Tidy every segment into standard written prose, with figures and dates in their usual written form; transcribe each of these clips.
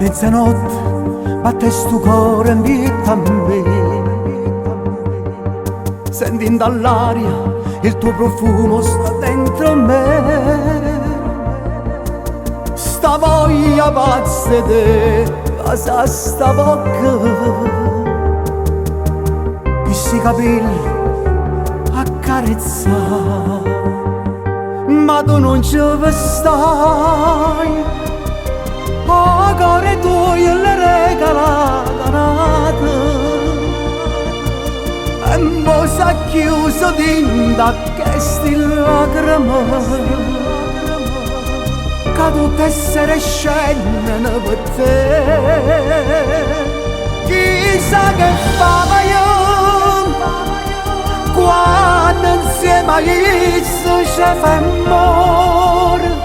mezzanotte batte stu cuore in vita a me, sentendo all'aria il tuo profumo sta dentro me, sta voglia pazza di te, passa sta bocca, questi capelli accarezzare, ma tu non ci stai. Oh, cuore tuo le regala danata e mo s'ha chiuso dinda che sti lacrime che tutte essere scene per te. Chissà che fava io quando insieme a Gesù ci fa amore.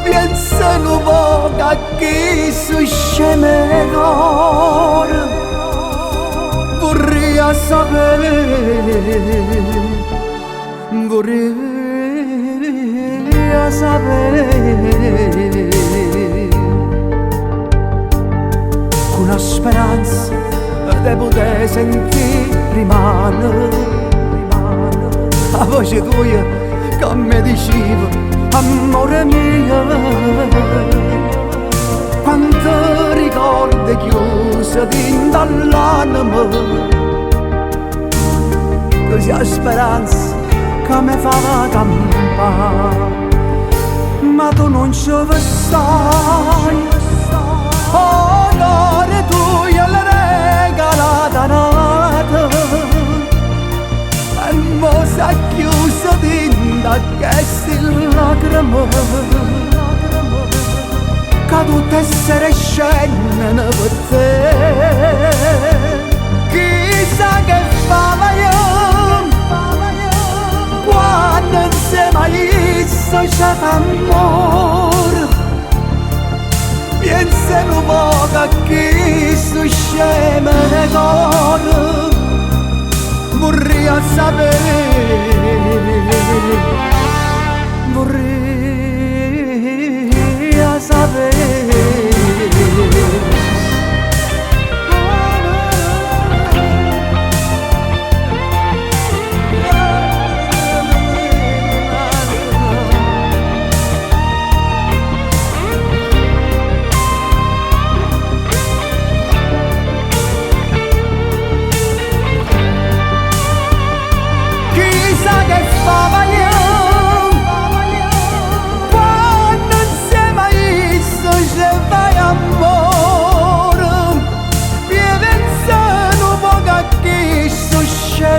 Pensa un po' che su sceme d'oro, vorrei sapere, vorrei sapere. Con la speranza di poter sentire rimane la voce tua che mi diceva amore mio, quanto ricordi chiusi dentro all'anima, così a speranza che mi fa campare, ma tu non ci stai. Oh, cuore tu gliela regalata nata e mo s'ha chiuso dentro che sti lacrime che tutte essere scene per te. Chissà che fava io quando insieme a Gesù ci fa amore. Pensa un po' che su sceme ne corre, vorrei sapere, vorrei sapere.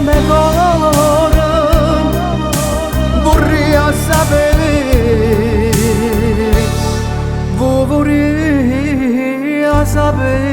Me cuore, vorrei sapere, vorrei sapere.